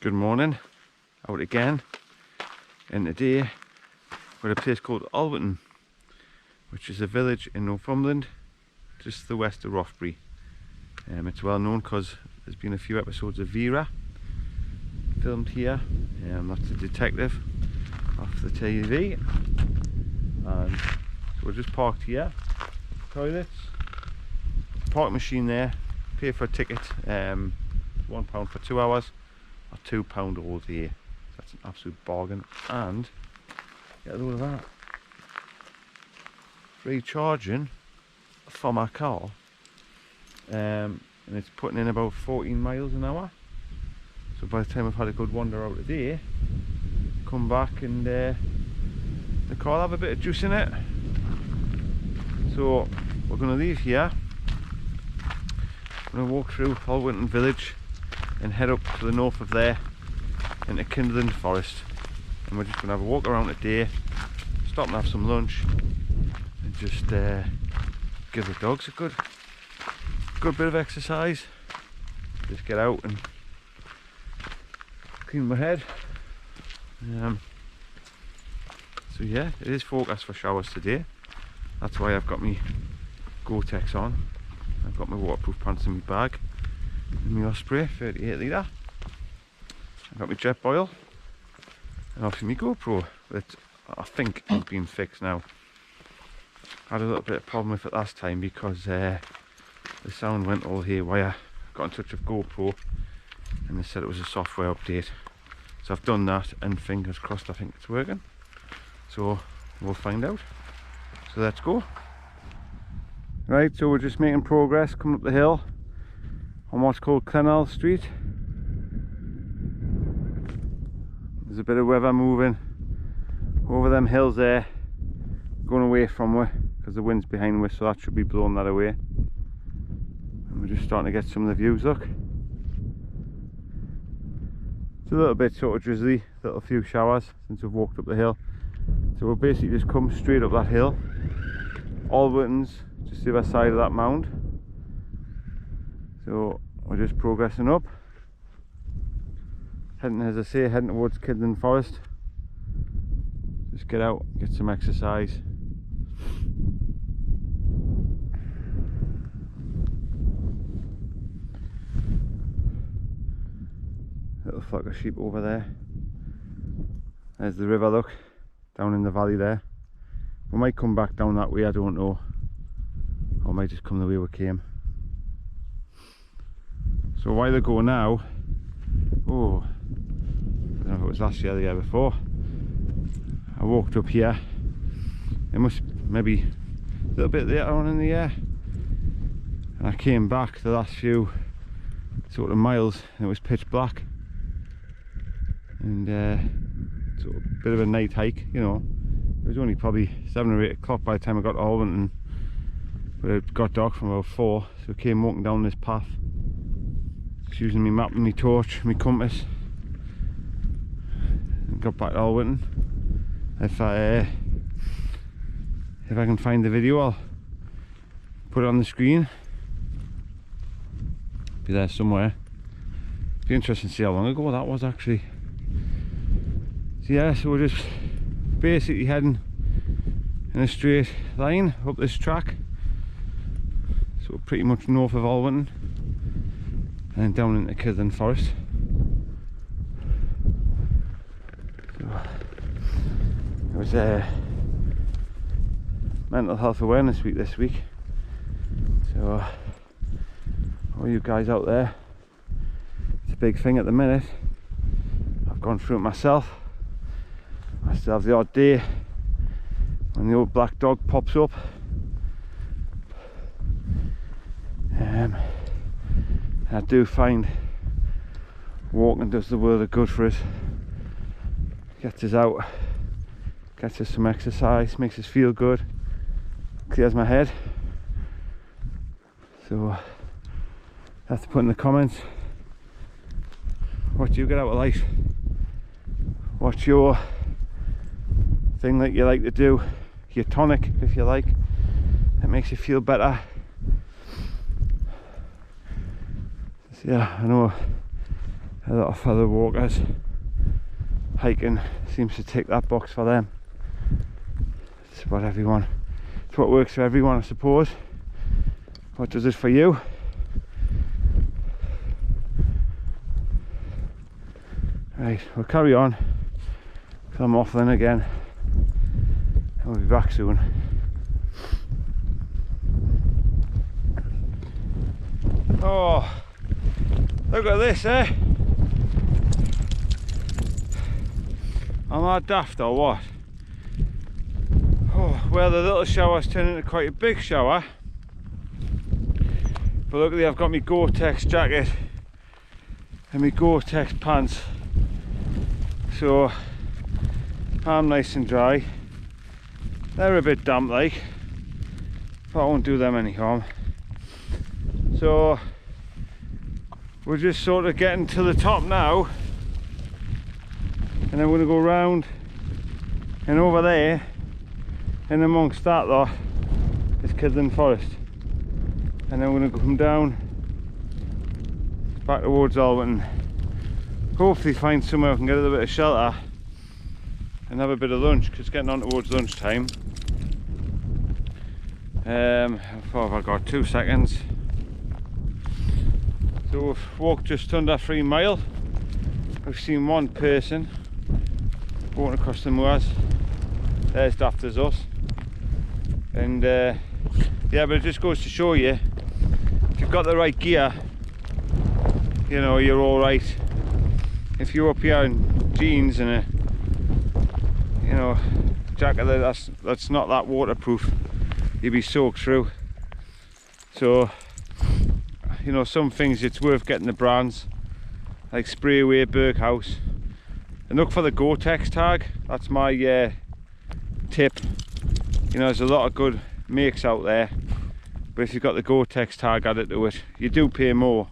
Good morning, out again, and today we're at a place called Alwinton, which is a village in Northumberland, just to the west of Rothbury. It's well known because there's been a few episodes of Vera filmed here. That's a detective off the TV, and so we're just parked here. Toilets, park machine there, pay for a ticket, £1 for 2 hours or £2 all day. That's an absolute bargain. And get a load of that, free charging for my car, and it's putting in about 14 miles an hour. So by the time I've had a good wander out today, come back and the car will have a bit of juice in it. So we're going to leave here. I'm going to walk through Alwinton village and head up to the north of there into Kindland forest, and we're just going to have a walk around today, stop and have some lunch, and just give the dogs a good bit of exercise. Just get out and clean my head. So yeah, it is forecast for showers today. That's why I've got my Gore-Tex on. I've got my waterproof pants in my bag, and my Osprey 38 litre. I've got my jet boil, and obviously my GoPro, that I think is being fixed now. I had a little bit of problem with it last time because the sound went all haywire. I got in touch with GoPro and they said it was a software update. So I've done that, and fingers crossed I think it's working. So we'll find out. So let's go. Right, so we're just making progress coming up the hill on what's called Kindland Street. There's a bit of weather moving over them hills there, going away from us because the wind's behind us, so that should be blowing that away. And we're just starting to get some of the views. Look, it's a little bit sort of drizzly, little few showers since we've walked up the hill. So we'll basically just come straight up that hill. Alwinton's just the other side of that mound, so we're just progressing up, heading, as I say, heading towards Kindland Forest. Just get out, get some exercise. Little flock of sheep over there. There's the river, look, down in the valley there. We might come back down that way, I don't know. Or might just come the way we came. So a while ago now, oh, I don't know if it was last year or the year before, I walked up here. It must maybe a little bit later on in the year, and I came back the last few sort of miles and it was pitch black, and sort of a bit of a night hike, you know. It was only probably 7 or 8 o'clock by the time I got to Alwinton, but it got dark from about 4, so I came walking down this path, just using my map and my torch, my compass, and got back to Alwinton. If I can find the video, I'll put it on the screen. Be there somewhere. Be interesting to see how long ago that was actually. So yeah, so we're just basically heading in a straight line up this track, so pretty much north of Alwinton and then down into Kindland Forest. So it was Mental Health Awareness Week this week, so all you guys out there, it's a big thing at the minute. I've gone through it myself. I still have the odd day when the old black dog pops up. I do find walking does the world of good for us. Gets us out, gets us some exercise, makes us feel good, clears my head. So I have to put in the comments, what do you get out of life? What's your thing that you like to do? Your tonic, if you like, that makes you feel better. So yeah, I know a lot of fellow walkers. Hiking seems to tick that box for them. It's what everyone, it's what works for everyone, I suppose. What does it for you? Right, we'll carry on, because I'm off then again. I'll be back soon. Oh, look at this, eh? Am I daft or what? Oh, well, the little shower's turned into quite a big shower. But luckily I've got my Gore-Tex jacket and my Gore-Tex pants, so I'm nice and dry. They're a bit damp like, but I won't do them any harm. So we're just sort of getting to the top now, and then we're going to go round and over there, and amongst that lot is Kindland Forest, and then we're going to come down back towards Alwinton. Hopefully find somewhere I can get a little bit of shelter and have a bit of lunch, because it's getting on towards lunchtime. How far have I got? 2 seconds. So we've walked just under 3 miles. I've seen one person walking across the moors. There's daft as us. And yeah, but it just goes to show you, if you've got the right gear, you know, you're all right. If you're up here in jeans and a, you know, jacket that's not that waterproof, you'll be soaked through. So, you know, some things it's worth getting the brands like Spray Away, Berghaus, and look for the Gore-Tex tag. That's my tip. You know, there's a lot of good makes out there, but if you've got the Gore-Tex tag added to it, you do pay more,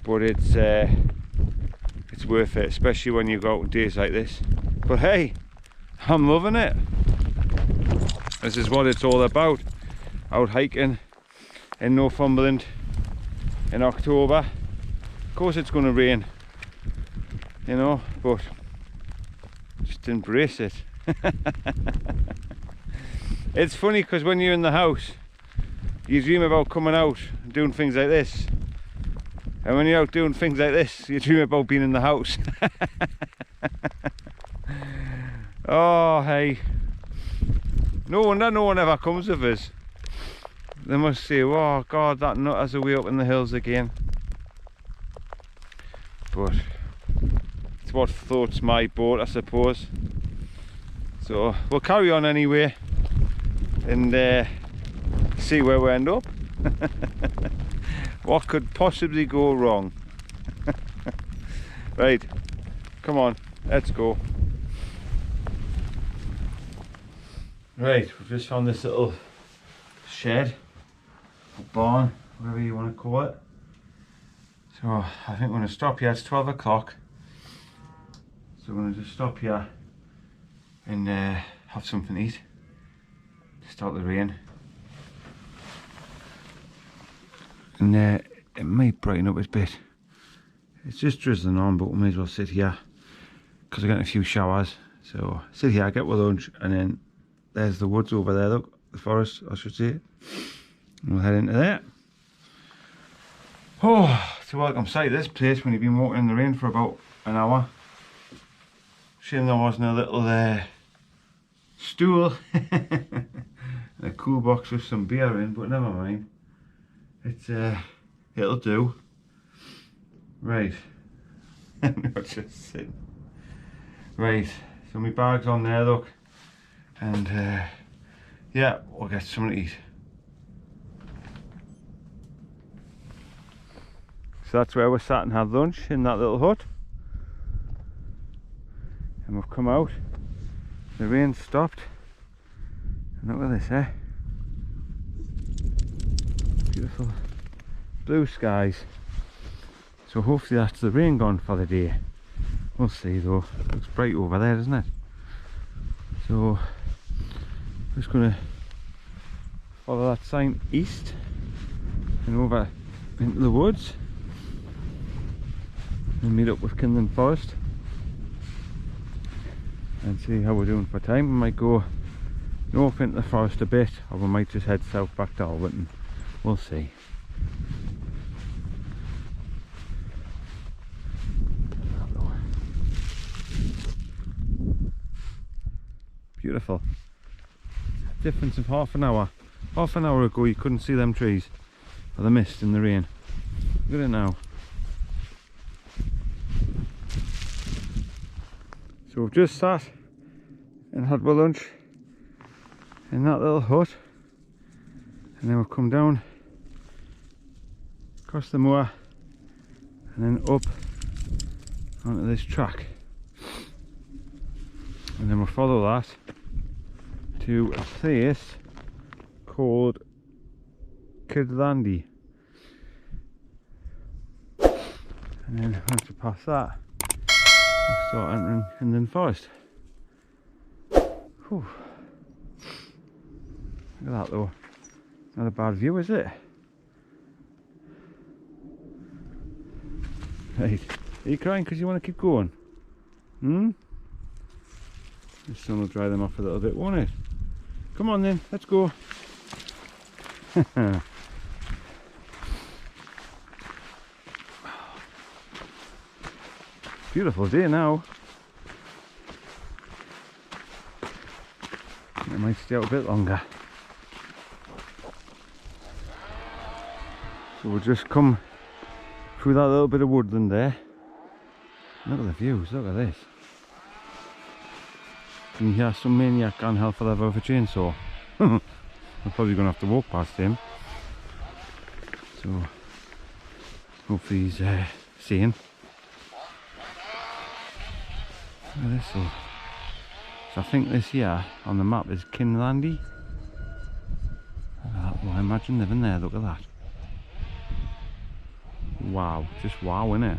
but it's worth it, especially when you go out on days like this. But hey, I'm loving it. This is what it's all about, out hiking in Northumberland in October. Of course it's going to rain, you know, but just embrace it. It's funny because when you're in the house, you dream about coming out and doing things like this, and when you're out doing things like this, you dream about being in the house. Oh hey, no wonder no one ever comes with us. They must say, oh God, that nut has a way up in the hills again. But it's what floats my boat, I suppose. So we'll carry on anyway and see where we end up. What could possibly go wrong? Right, come on, let's go. Right, we've just found this little shed, or barn, whatever you want to call it. So I think we're going to stop here. It's 12 o'clock. So we're going to just stop here and have something to eat to start the rain. And it might brighten up a bit. It's just drizzling on, but we may as well sit here because we're getting a few showers. So sit here, get my lunch, and then there's the woods over there, look, the forest I should say. And we'll head into there. Oh, it's a welcome sight, this place, when you've been walking in the rain for about an hour. Shame there wasn't a little stool and a cool box with some beer in, but never mind. It's it'll do. Right. Not just sitting. Right, so my bag's on there, look. And yeah, we'll get something to eat. So that's where we sat and had lunch, in that little hut. And we've come out, the rain stopped, and look at this, eh? Beautiful blue skies. So hopefully that's the rain gone for the day. We'll see though, looks bright over there, doesn't it? So I'm just going to follow that sign east and over into the woods. and meet up with Kindland Forest and see how we're doing for time. We might go north into the forest a bit, or we might just head south back to Alwinton. We'll see. Beautiful. Difference of half an hour. Half an hour ago you couldn't see them trees for the mist and the rain. Look at it now. So we've just sat and had our lunch in that little hut, and then we've come down across the moor and then up onto this track, and then we'll follow that to a place called Kindland, and then once we pass that we'll start entering Kindland Forest. Whew. Look at that though, not a bad view, is it? Right, are you crying because you want to keep going? The sun will dry them off a little bit, won't it? Come on then, let's go. Beautiful day now. It might stay out a bit longer. So we'll just come through that little bit of woodland there. Look at the views, look at this. Can you hear some maniac can't help for level with a chainsaw? I'm probably going to have to walk past him. So hopefully he's seeing. Look at this though. So I think this here on the map is Kindland. Look at that, well, I imagine living there, look at that. Wow, just wow, innit?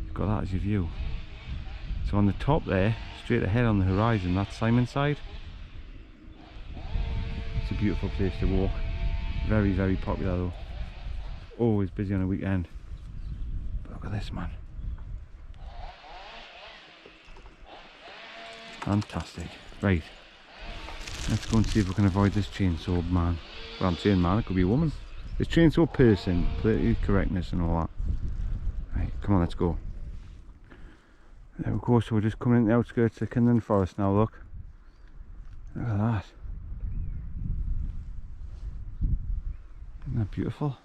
You've got that as your view. So on the top there, straight ahead on the horizon, that's Simonside. It's a beautiful place to walk. Very, very popular though. Always busy on a weekend. But look at this, man. Fantastic. Right. Let's go and see if we can avoid this chainsaw man. Well, I'm saying man, it could be a woman. This chainsaw person, political correctness and all that. Right, come on, let's go. There we go, so we're just coming in the outskirts of Kindland Forest now, look. Look at that. Isn't that beautiful?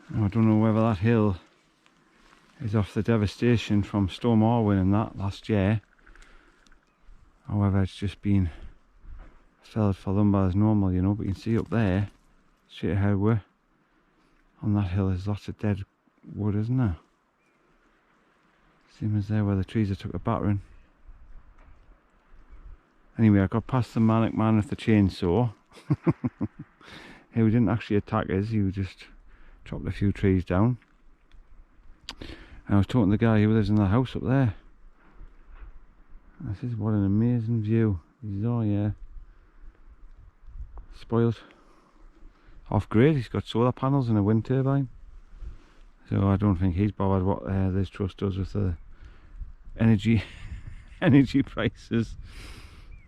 Now, I don't know whether that hill is off the devastation from Storm Alwyn and that last year, or whether it's just been felled for lumber as normal, you know. But you can see up there, straight ahead we're on that hill, there's lots of dead wood, isn't there? Same as there where the trees have took a battering. Anyway, I got past the manic man with the chainsaw. He didn't actually attack us, he just chopped a few trees down. And I was talking to the guy who lives in the house up there. I said, what an amazing view. He says, oh yeah. Spoiled. Off grid, he's got solar panels and a wind turbine. So I don't think he's bothered what this trust does with the energy prices.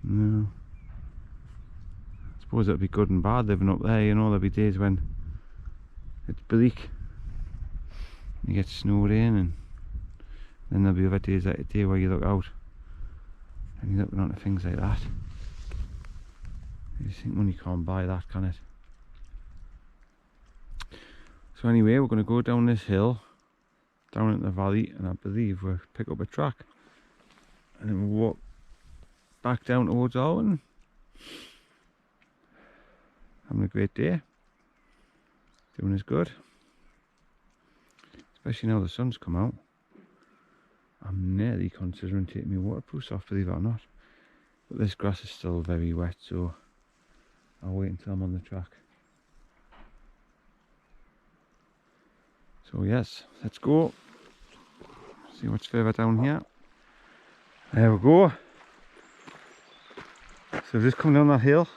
No. I suppose it'd be good and bad living up there, you know. There'll be days when it's bleak, you get snowed in, and then there'll be other days like a day where you look out and you're looking onto things like that. You just think money can't buy that, can it? So anyway, we're going to go down this hill, down into the valley, and I believe we'll pick up a track. And then we'll walk back down towards Alwinton. Having a great day. Doing as good. Especially now the sun's come out. I'm nearly considering taking my waterproofs off, believe it or not. But this grass is still very wet, so I'll wait until I'm on the track. So yes, let's go. See what's further down here. There we go. So I've just come down that hill,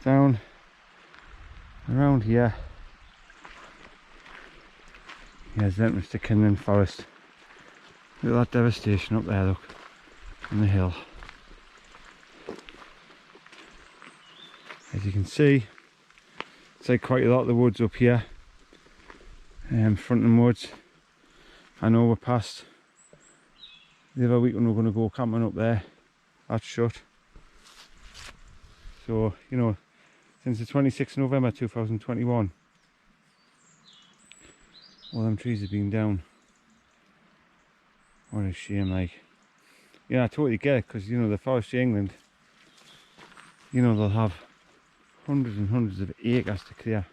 down around here. Here's the entrance to Kindland Forest. Look at that devastation up there, look, on the hill. As you can see, it's like quite a lot of the woods up here. Fronton Woods. I know we're past the other week when we're going to go camping up there. That's shut. So, you know, since the 26th of November 2021, all them trees have been down. What a shame, like. Yeah, I totally get it, because, you know, the Forestry England, you know, they'll have hundreds and hundreds of acres to clear.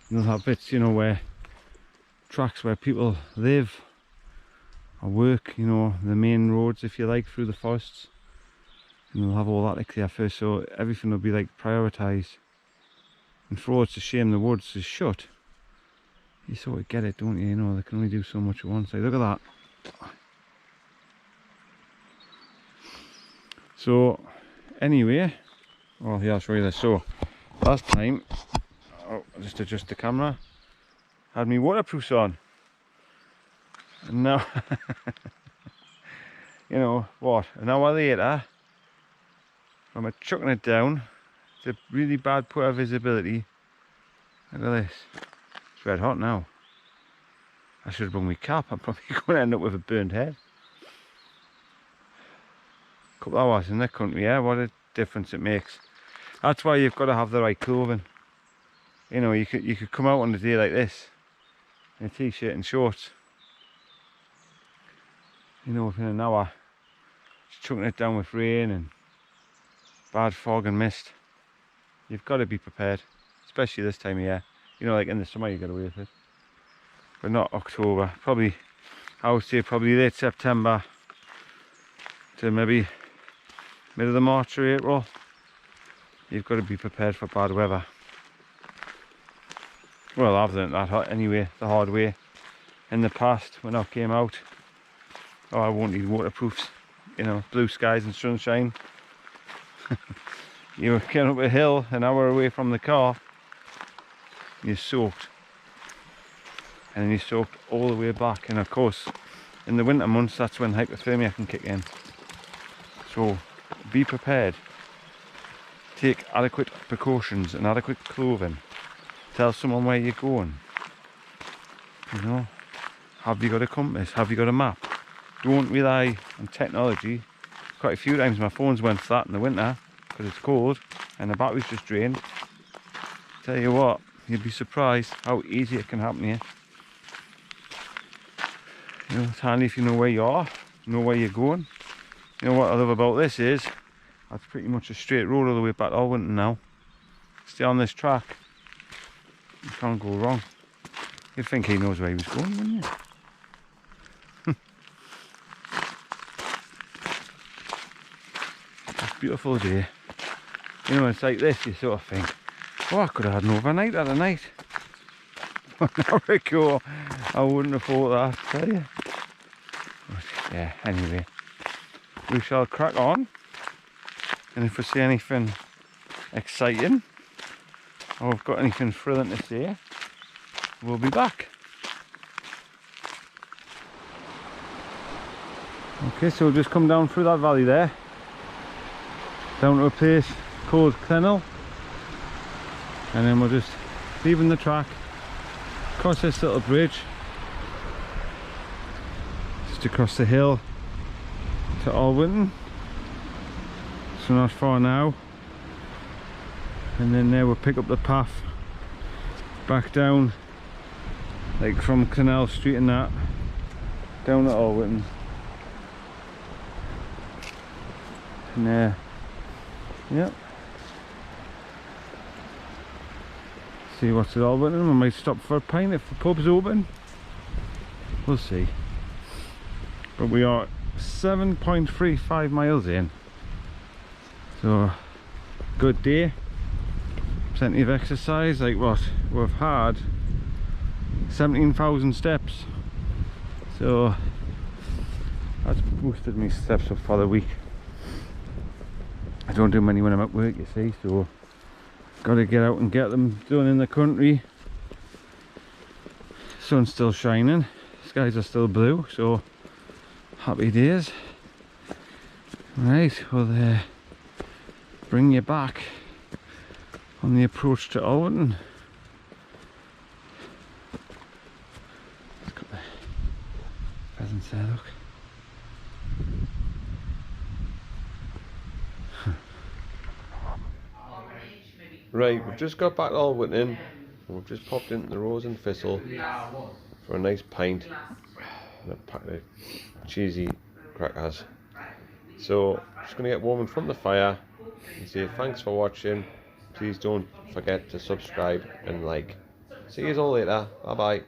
And they'll have bits, you know, where tracks where people live or work, you know, the main roads, if you like, through the forests. And they'll have all that to clear first, so everything will be like prioritised. And for all it's a shame the woods is shut, you sort of get it, don't you? You know, they can only do so much at once. Like, look at that. So, anyway, well, here I'll show you this. So, last time, I'll just adjust the camera, had me waterproofs on. And now, you know, what, an hour later, I'm chucking it down. It's a really bad poor visibility. Look at this. It's red hot now. I should have brought my cap. I'm probably going to end up with a burned head. Couple of hours in the country, yeah, what a difference it makes. That's why you've got to have the right clothing. You know, you could come out on a day like this in a t-shirt and shorts, you know, within an hour, just chucking it down with rain and bad fog and mist. You've got to be prepared, especially this time of year. You know, like in the summer you get away with it, but not October. Probably, I would say probably late September to maybe middle of March or April. You've got to be prepared for bad weather. Well, I've learnt that anyway, the hard way. In the past, when I came out, oh, I won't need waterproofs. You know, blue skies and sunshine. You were getting up a hill an hour away from the car, you're soaked. And then you're soaked all the way back. And of course, in the winter months, that's when hypothermia can kick in. So, be prepared. Take adequate precautions and adequate clothing. Tell someone where you're going. You know, have you got a compass? Have you got a map? Don't rely on technology. Quite a few times my phone's went flat in the winter because it's cold and the battery's just drained. Tell you what, you'd be surprised how easy it can happen here. You know, it's handy if you know where you are, know where you're going. You know what I love about this is, that's pretty much a straight road all the way back to Alwinton now. Stay on this track, you can't go wrong. You'd think he knows where he was going, wouldn't you? It's a beautiful day. You know, it's like this, you sort of think, oh, I could have had an overnight at a night. 1 hour ago, I wouldn't have thought that, tell you. But yeah, anyway, we shall crack on. And if we see anything exciting, or we've got anything thrilling to say, we'll be back. Okay, so we'll just come down through that valley there, down to a place called Kindland, and then we're just leaving the track, across this little bridge, just across the hill to Alwinton. So not far now, and then there we'll pick up the path back down, like from Canal Street and that, down to Alwinton. And there, yep. See what's at Alwinton. We might stop for a pint if the pub's open. We'll see. But we are 7.35 miles in. So, good day. Plenty of exercise. Like what? We've had 17,000 steps. So, that's boosted me steps up for the week. don't do many when I'm at work, you see, so got to get out and get them done in the country. Sun's still shining, skies are still blue, so happy days. Right, we'll bring you back on the approach to Alwinton. It's got the pheasants there, look. Right, we've just got back to Alwinton. We've just popped into the Rose and Thistle for a nice pint and a pack of cheesy crackers. So, just going to get warm in front of the fire and say thanks for watching. Please don't forget to subscribe and like. See you all later. Bye bye.